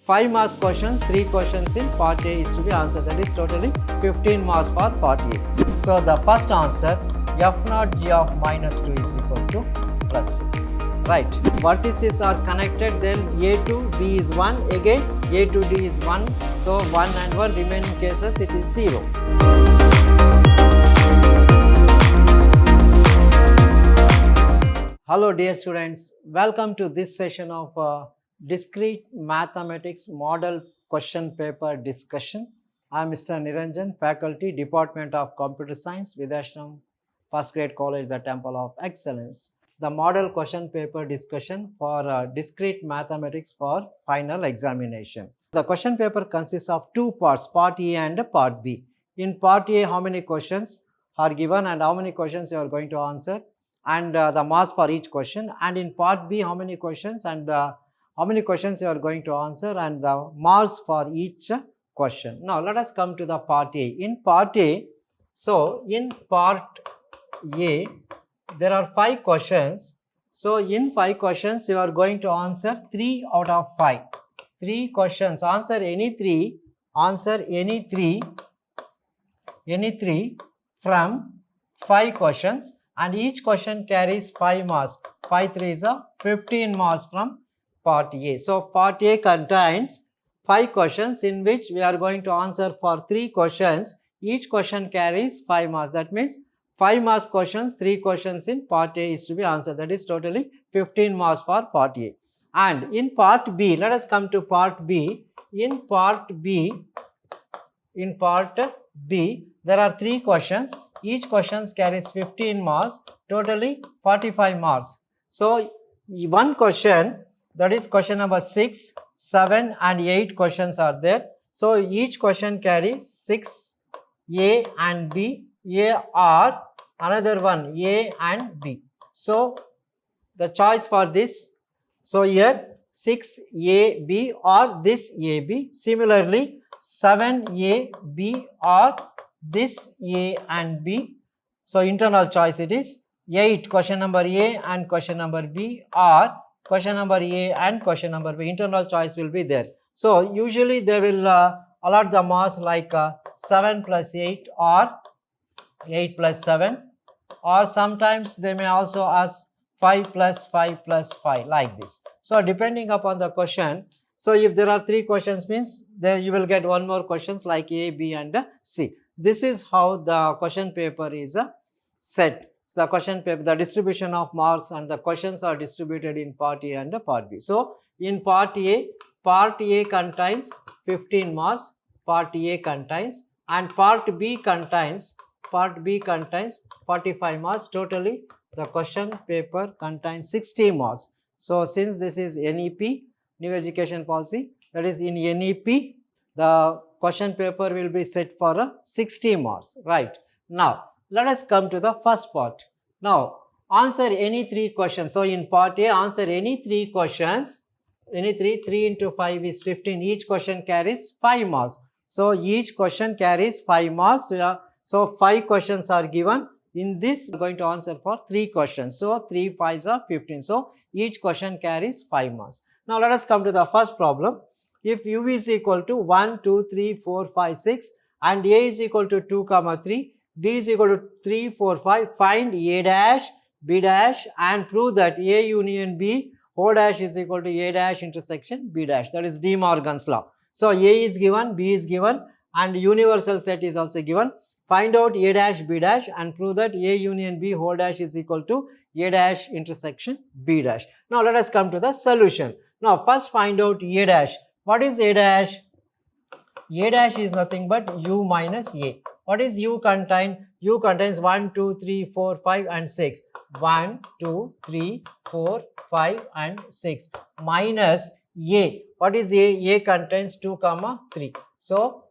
5 marks questions, 3 questions in part A is to be answered. That is totally 15 marks for part A. So the first answer, f naught g of minus 2 is equal to plus 6. Right. Vertices are connected, then A to B is 1, again A to D is 1. So 1 and 1, remaining cases it is 0. Hello dear students, welcome to this session of Discrete Mathematics Model Question Paper Discussion. I am Mr. Niranjan, Faculty, Department of Computer Science, Vidhyaashram, First Grade College, the Temple of Excellence. The model question paper discussion for discrete mathematics for final examination. The question paper consists of two parts, part A and part B. In part A, how many questions are given and how many questions you are going to answer, and the marks for each question. And in part B, how many questions and how many questions you are going to answer and the marks for each question. Now let us come to the part A. In part A, so in part A, there are 5 questions. So in 5 questions, you are going to answer 3 out of 5. 3 questions, answer any 3 from 5 questions, and each question carries 5 marks. 5 3 is 15 marks from part A. So part A contains 5 questions in which we are going to answer for 3 questions. Each question carries 5 marks. That means 5 marks questions, 3 questions in part A is to be answered. That is totally 15 marks for part A. And in part B, let us come to part B. In part B, there are 3 questions. Each question carries 15 marks, totally 45 marks. So one question, that is question number 6, 7 and 8 questions are there. So each question carries 6 A and B. A or another one A and B. So the choice for this, so here 6 A B or this A B. Similarly 7 A B or this A and B. So internal choice it is 8 question number A and question number B, or question number A and question number B. Internal choice will be there. So usually they will allot the marks like 7 plus 8 or 8 plus 7, or sometimes they may also ask 5 plus 5 plus 5, like this. So depending upon the question, so if there are 3 questions means there you will get one more questions like A, B and C. This is how the question paper is set. So the question paper, the distribution of marks and the questions are distributed in part A and part B. So in part A contains 15 marks, part A contains, and part B contains 45 marks. Totally the question paper contains 60 marks. So since this is NEP, New Education Policy, that is in NEP, the question paper will be set for 60 marks. Right. Now let us come to the first part. Now answer any 3 questions. So in part A, answer any 3 questions. Any 3 into 5 is 15. Each question carries 5 marks. So each question carries 5 marks. So 5 questions are given. In this, we are going to answer for 3 questions. So 3 5s are 15. So each question carries 5 marks. Now let us come to the first problem. If U is equal to 1, 2, 3, 4, 5, 6 and A is equal to 2, 3, B is equal to 3, 4, 5, find A dash, B dash and prove that A union B O dash is equal to A dash intersection B dash. That is De Morgan's law. So A is given, B is given and universal set is also given. Find out A dash B dash and prove that A union B whole dash is equal to A dash intersection B dash. Now let us come to the solution. Now first find out A dash. What is A dash? A dash is nothing but U minus A. What is U contain? U contains 1, 2, 3, 4, 5 and 6. 1, 2, 3, 4, 5 and 6 minus A. What is A? A contains 2, 3. So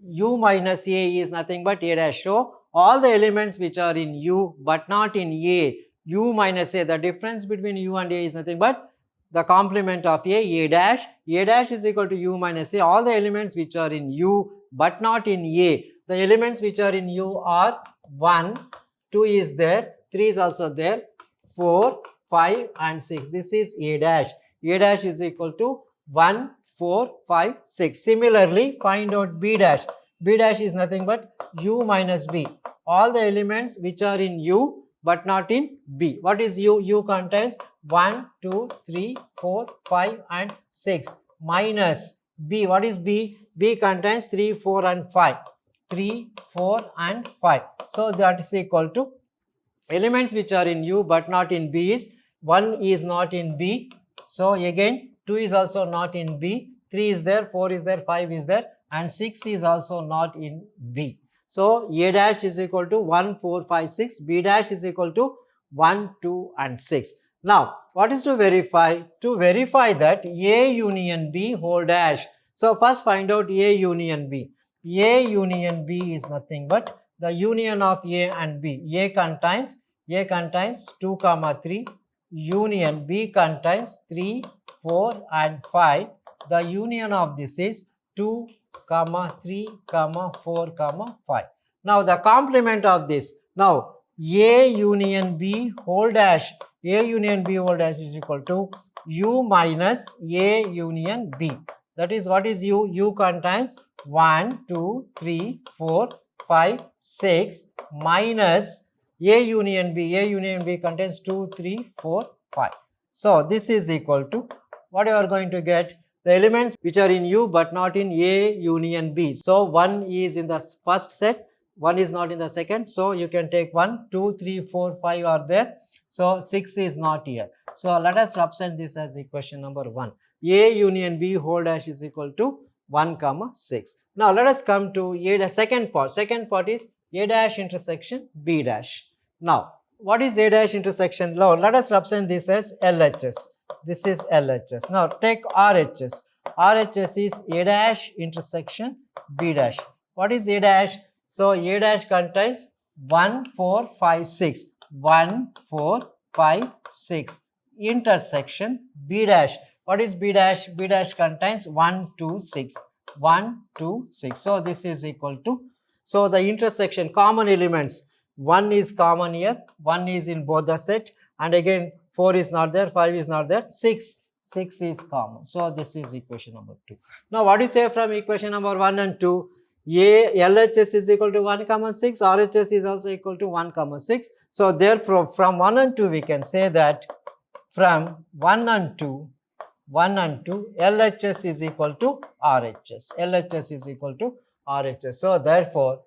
U minus A is nothing but A dash. So all the elements which are in U but not in A, U minus A, the difference between U and A is nothing but the complement of A dash. A dash is equal to U minus A. All the elements which are in U but not in A, the elements which are in U are 1, 2 is there, 3 is also there, 4, 5 and 6. This is A dash. A dash is equal to 1, 4, 5, 6. Similarly, find out B dash. B dash is nothing but U minus B. All the elements which are in U but not in B. What is U? U contains 1, 2, 3, 4, 5 and 6 minus B. What is B? B contains 3, 4 and 5. 3, 4 and 5. So that is equal to elements which are in U but not in B is 1 is not in B. So again 2 is also not in B. 3 is there, 4 is there, 5 is there and 6 is also not in B. So A dash is equal to 1, 4, 5, 6. B dash is equal to 1, 2 and 6. Now what is to verify? To verify that A union B whole dash. So first find out A union B. A union B is nothing but the union of A and B. A contains 2, 3. Union B contains 3, 4 and 5. The union of this is 2, 3, 4, 5. Now the complement of this. Now A union B whole dash. A union B whole dash is equal to U minus A union B. That is, what is U? U contains 1, 2, 3, 4, 5, 6 minus A union B. A union B contains 2, 3, 4, 5. So this is equal to what you are going to get? The elements which are in U but not in A union B. So 1 is in the first set, 1 is not in the second. So you can take 1, 2, 3, 4, 5 are there. So 6 is not here. So let us represent this as equation number 1. A union B whole dash is equal to 1, 6. Now let us come to the second part. Second part is A dash intersection B dash. Now what is A dash intersection? Now let us represent this as LHS. This is LHS. Now take RHS. RHS is A dash intersection B dash. What is A dash? So A dash contains 1, 4, 5, 6. 1, 4, 5, 6. Intersection B dash. What is B dash? B dash contains 1, 2, 6. 1, 2, 6. So this is equal to, so the intersection common elements, 1 is common here, 1 is in both the set and again 4 is not there, 5 is not there, 6 is common. So this is equation number 2. Now what do you say from equation number 1 and 2? LHS is equal to 1, 6, RHS is also equal to 1, 6. So therefore from 1 and 2 we can say that from 1 and 2 LHS is equal to RHS. LHS is equal to RHS. So therefore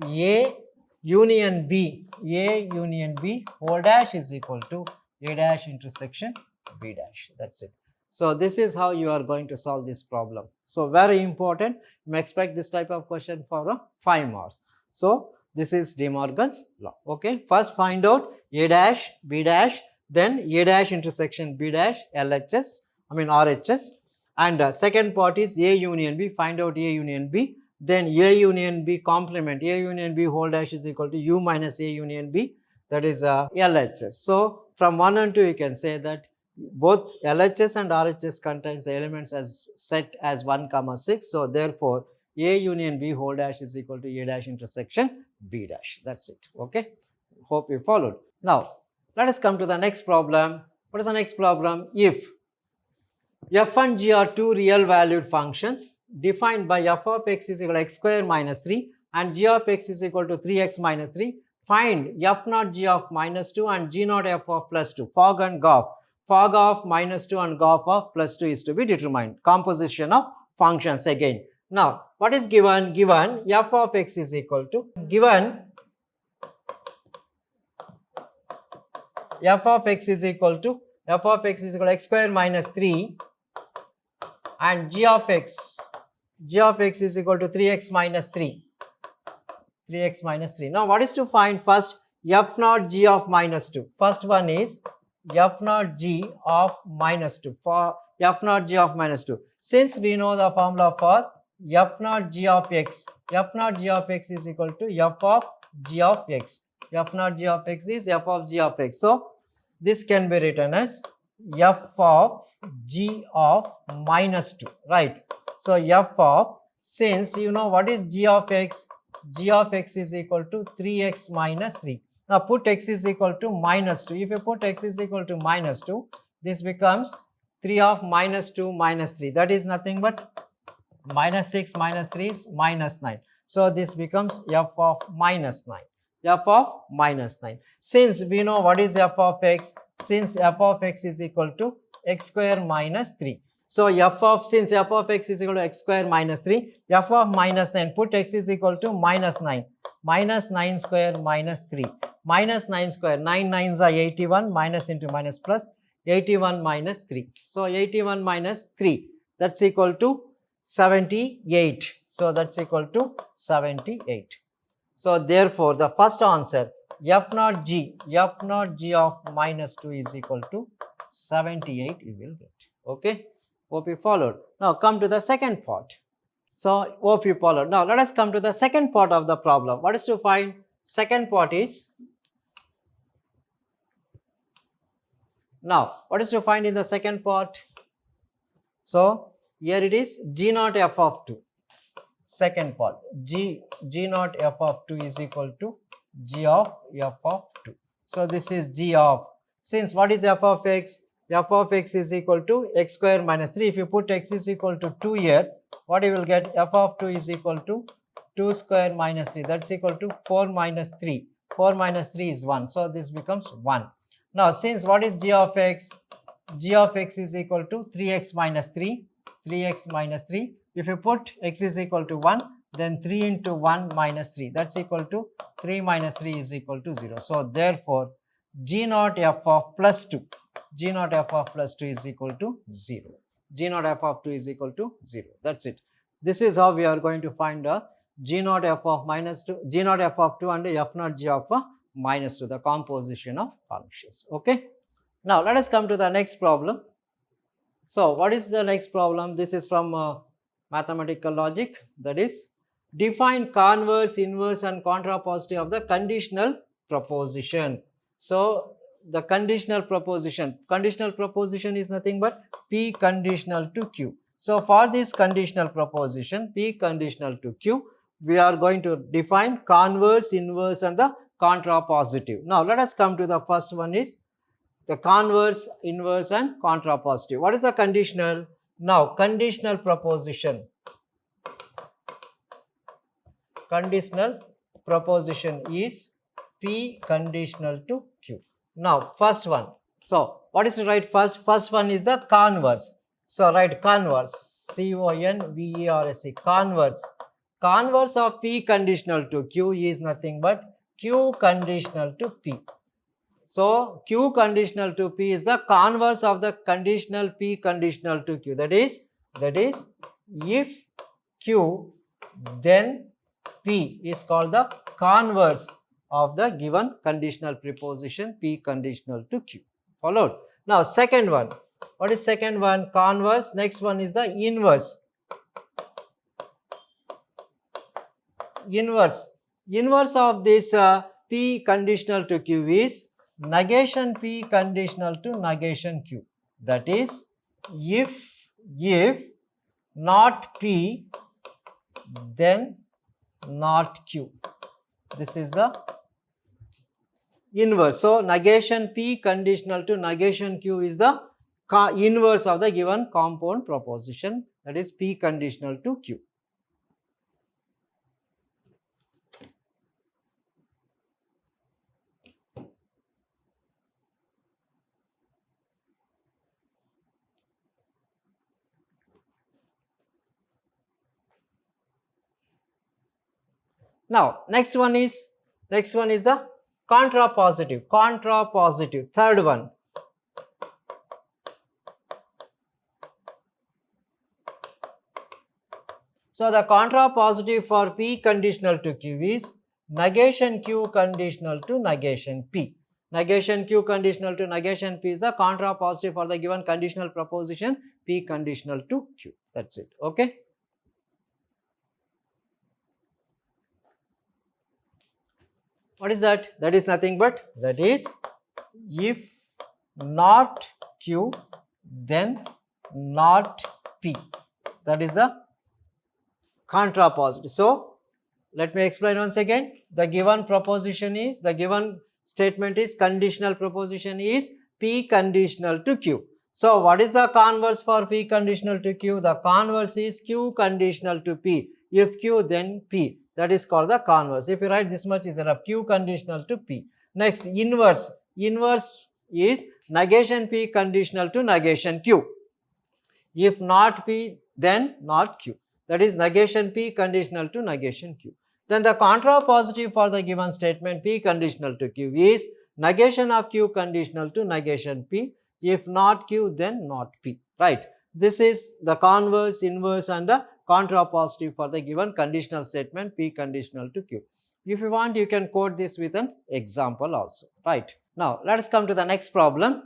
A union B whole dash is equal to A dash intersection B dash. That's it. So this is how you are going to solve this problem. So very important. You may expect this type of question for 5 marks. So this is De Morgan's law. Okay. First find out A dash B dash, then A dash intersection B dash LHS. RHS, and second part is A union B. Find out A union B, then A union B complement. A union B whole dash is equal to U minus A union B, that is LHS. So from 1 and 2 you can say that both LHS and RHS contains the elements as set as 1, 6. So therefore A union B whole dash is equal to A dash intersection B dash. That's it. Okay. Hope you followed. Now let us come to the next problem. What is the next problem? If f and g are two real valued functions defined by f of x is equal to x square minus 3 and g of x is equal to 3x minus 3, find f naught g of minus 2 and g naught f of plus 2. Fog and Goff. Fog of minus 2 and Goff of plus 2 is to be determined. Composition of functions again. Now what is given? Given f of x is equal to, given f of x is equal to x square minus 3 and g of x is equal to 3x minus 3. Now what is to find? First f naught g of minus 2. First one is f naught g of minus 2. For f naught g of minus 2, since we know the formula for f naught g of x, f naught g of x is equal to f of g of x. F naught g of x is f of g of x. So this can be written as f of g of minus 2, right? So f of, since you know what is g of x is equal to 3x minus 3. Now put x is equal to minus 2. If you put x is equal to minus 2, this becomes 3 of minus 2 minus 3, that is nothing but minus 6 minus 3 is minus 9. So this becomes f of minus 9. F of minus 9. Since we know what is f of x, since f of x is equal to x square minus 3. So since f of x is equal to x square minus 3, f of minus 9, put x is equal to minus 9. Minus 9 square minus 3. Minus 9 square, 9 9s are 81, minus into minus plus, 81 minus 3. So 81 minus 3, that's equal to 78. So that's equal to 78. So therefore the first answer f naught g of minus 2 is equal to 78 you will get. Okay, hope you followed. Now come to the second part. So hope you followed. Now let us come to the second part of the problem. What is to find? Second part is, now what is to find in the second part? So here it is g naught f of 2. Second part, g naught f of 2 is equal to g of f of 2. So this is g of, since what is f of x? F of x is equal to x square minus 3. If you put x is equal to 2 here, what you will get? F of 2 is equal to 2 square minus 3, that's equal to 4 minus 3. 4 minus 3 is 1. So this becomes 1. Now since what is g of x? G of x is equal to 3x minus 3. 3x minus 3. If you put x is equal to 1, then 3 into 1 minus 3, that's equal to 3 minus 3 is equal to 0. So therefore g naught f of plus 2, g naught f of plus 2 is equal to 0. G naught f of 2 is equal to 0. That's it. This is how we are going to find the g naught f of minus 2, g naught f of 2 and f naught g of minus 2, the composition of functions. Okay. Now let us come to the next problem. So what is the next problem? This is from mathematical logic, that is, define converse, inverse and contrapositive of the conditional proposition. So the conditional proposition is nothing but P conditional to Q. So for this conditional proposition P conditional to Q, we are going to define converse, inverse and the contrapositive. Now let us come to the first one, is the converse, inverse and contrapositive. What is the conditional? Now conditional proposition is P conditional to Q. Now first one, so what is to write first? First one is the converse. So write converse, C-O-N-V-E-R-S-E, converse. Converse of P conditional to Q is nothing but Q conditional to P. So Q conditional to P is the converse of the conditional P conditional to Q. That is if Q, then P is called the converse of the given conditional preposition P conditional to Q. Followed? Now second one. What is second one? Converse. Next one is the inverse. Inverse of this P conditional to Q is negation P conditional to negation Q. That is, if not P, then not Q. This is the inverse. So negation P conditional to negation Q is the inverse of the given compound proposition, that is P conditional to Q. Now next one is the contrapositive, third one. So the contrapositive for P conditional to Q is negation Q conditional to negation P. Negation Q conditional to negation P is the contrapositive for the given conditional proposition P conditional to Q. That's it. Okay. What is that? That is nothing but, that is, if not Q, then not P. That is the contrapositive. So let me explain once again. The given proposition is, the given statement is, conditional proposition is P conditional to Q. So what is the converse for P conditional to Q? The converse is Q conditional to P. If Q, then P. That is called the converse. If you write this much, instead of Q conditional to P. Next, inverse. Inverse is negation P conditional to negation Q. If not P, then not Q. That is negation P conditional to negation Q. Then the contrapositive for the given statement P conditional to Q is negation of Q conditional to negation P. If not Q, then not P. Right. This is the converse, inverse and the contrapositive for the given conditional statement P conditional to Q. If you want, you can quote this with an example also. Right. Now, let us come to the next problem.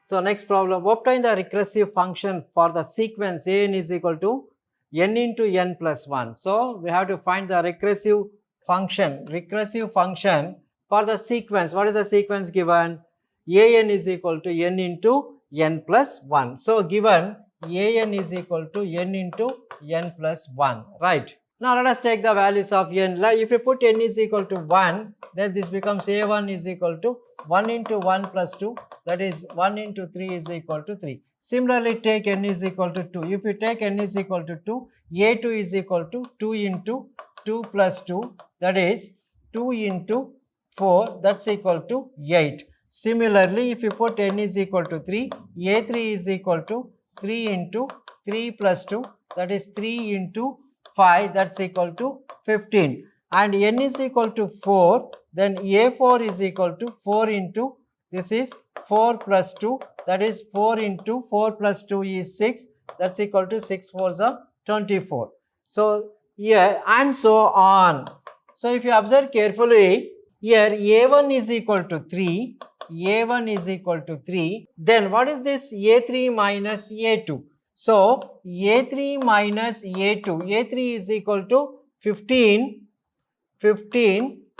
So, next problem, obtain the recursive function for the sequence an is equal to n into n plus 1. So, we have to find the recursive function for the sequence. What is the sequence given? An is equal to n into n plus 1. So, given an is equal to n into n plus 1, right. Now, let us take the values of n. If you put n is equal to 1, then this becomes a1 is equal to 1 into 1 plus 2, that is 1 into 3 is equal to 3. Similarly, take n is equal to 2. If you take n is equal to 2, a2 is equal to 2 into 2 plus 2, that is 2 into 4, that's equal to 8. Similarly, if you put n is equal to 3, a3 is equal to 3 into 3 plus 2, that is 3 into 5, that's equal to 15. And n is equal to 4, then a4 is equal to 4 into, this is 4 plus 2, that is 4 into 4 plus 2 is 6, that's equal to 6 4s are 24. So, here and so on. So, if you observe carefully, here a1 is equal to 3, a1 is equal to 3, then what is this a3 minus a2? So, a3 minus a2, a3 is equal to 15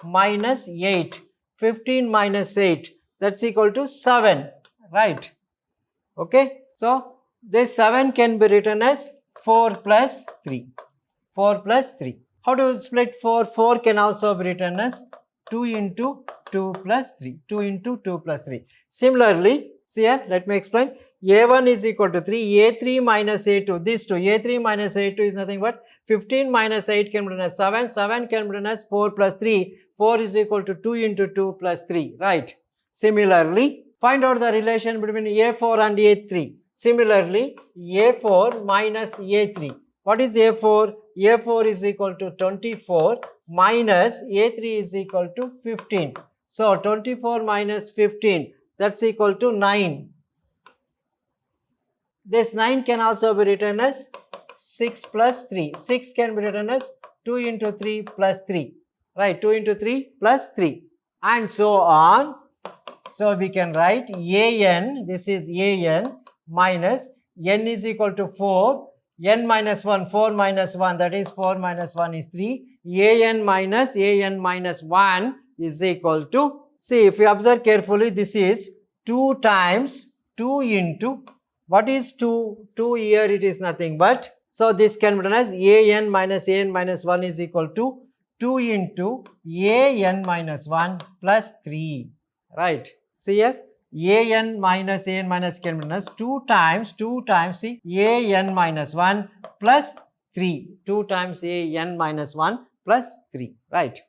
minus 8, 15 minus 8, that's equal to 7, right. Okay. So, this 7 can be written as 4 plus 3, 4 plus 3. How to split 4? 4 can also be written as 2 into 2 plus 3, 2 into 2 plus 3. Similarly, see here, let me explain. a1 is equal to 3, a3 minus a2, this 2, a3 minus a2 is nothing but 15 minus 8 can be written as 7, 7 can be written as 4 plus 3, 4 is equal to 2 into 2 plus 3, right. Similarly, find out the relation between a4 and a3. Similarly, a4 minus a3. What is a4? a4 is equal to 24 minus a3 is equal to 15. So, 24 minus 15, that's equal to 9. This 9 can also be written as 6 plus 3. 6 can be written as 2 into 3 plus 3. Right, 2 into 3 plus 3. And so on. So, we can write an, this is an minus n is equal to 4. N minus 1, 4 minus 1, that is 4 minus 1 is 3. an minus 1 is equal to, see, if you observe carefully, this is 2 times 2 into, what is 2? 2 here it is nothing but, so this can be written as an minus 1 is equal to 2 into an minus 1 plus 3, right. See here, an minus can be written as 2 times, see, an minus 1 plus 3, 2 times an minus 1 plus 3, right.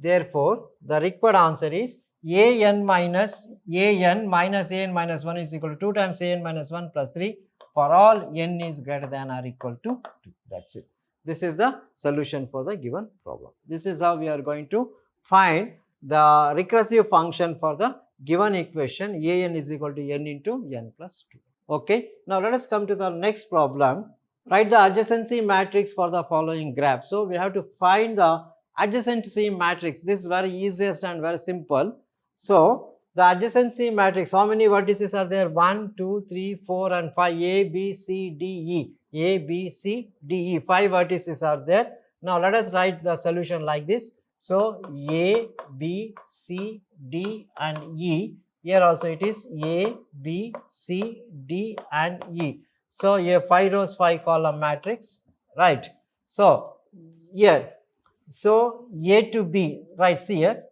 Therefore, the required answer is an minus an minus 1 is equal to 2 times an minus 1 plus 3 for all n is greater than or equal to 2. That's it. This is the solution for the given problem. This is how we are going to find the recursive function for the given equation an is equal to n into n plus 2. Okay. Now, let us come to the next problem. Write the adjacency matrix for the following graph. So, we have to find the adjacency matrix. This is very easiest and very simple. So, the adjacency matrix, how many vertices are there? 1, 2, 3, 4 and 5, A, B, C, D, E. A, B, C, D, E. 5 vertices are there. Now, let us write the solution like this. So, A, B, C, D and E. Here also it is A, B, C, D and E. So, a 5 rows 5 column matrix, right. So, here, so A to B, right, see here,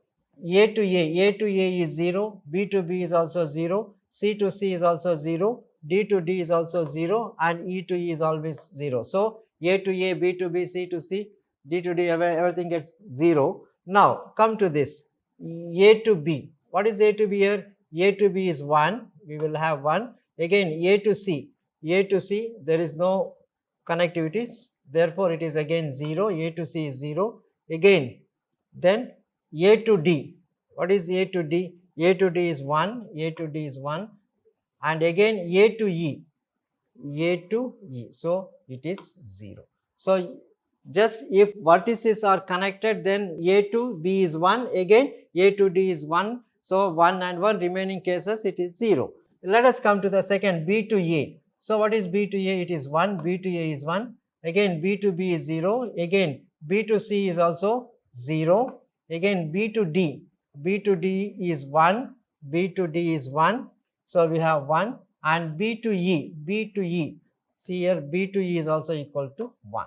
A to A is 0, B to B is also 0, C to C is also 0, D to D is also 0 and E to E is always 0. So A to A, B to B, C to C, D to D, everything gets 0. Now come to this A to B. What is A to B here? A to B is 1. We will have 1. Again A to C. A to C, there is no connectivity. Therefore, it is again 0. A to C is 0. Again, then A to D. What is A to D? A to D is 1. A to D is 1. And again A to E. A to E. So, it is 0. So, just if vertices are connected, then A to B is 1. Again A to D is 1. So, 1 and 1 remaining cases it is 0. Let us come to the second B to A. So, what is B to A? It is 1. B to A is 1. Again B to B is 0. Again B to C is also 0. Again B to D. B to D is 1. B to D is 1. So, we have 1 and B to E. B to E. See here B to E is also equal to 1.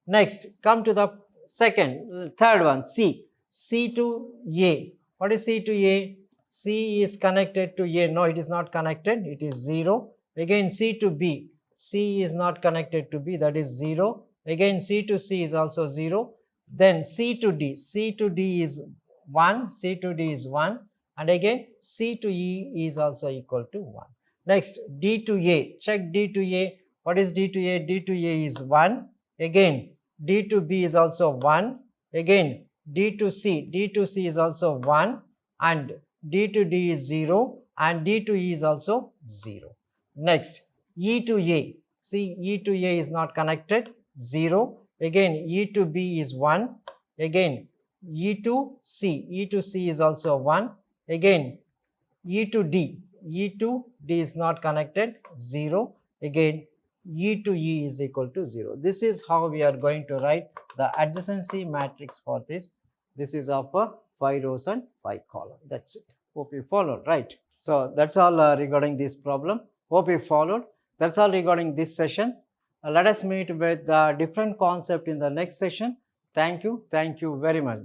Next, come to the third one, C. C to A. What is C to A? C is connected to A. No, it is not connected. It is 0. Again, C to B. C is not connected to B. That is 0. Again, C to C is also 0. Then C to D. C to D is 1. C to D is 1. And again, C to E is also equal to 1. Next, D to A. Check D to A. What is D to A? D to A is 1. Again, D to B is also 1. Again, D to C. D to C is also 1. And D to D is 0. And D to E is also 0. Next, E to A. See, E to A is not connected. 0. Again, E to B is 1. Again, E to C. E to C is also 1. Again, E to D. E to D is not connected. 0. Again, E to E is equal to 0. This is how we are going to write the adjacency matrix for this. This is of 5 rows and 5 columns. That's it. Hope you followed, right? So that's all regarding this problem. Hope you followed. That's all regarding this session. Let us meet with the different concept in the next session. Thank you. Thank you very much.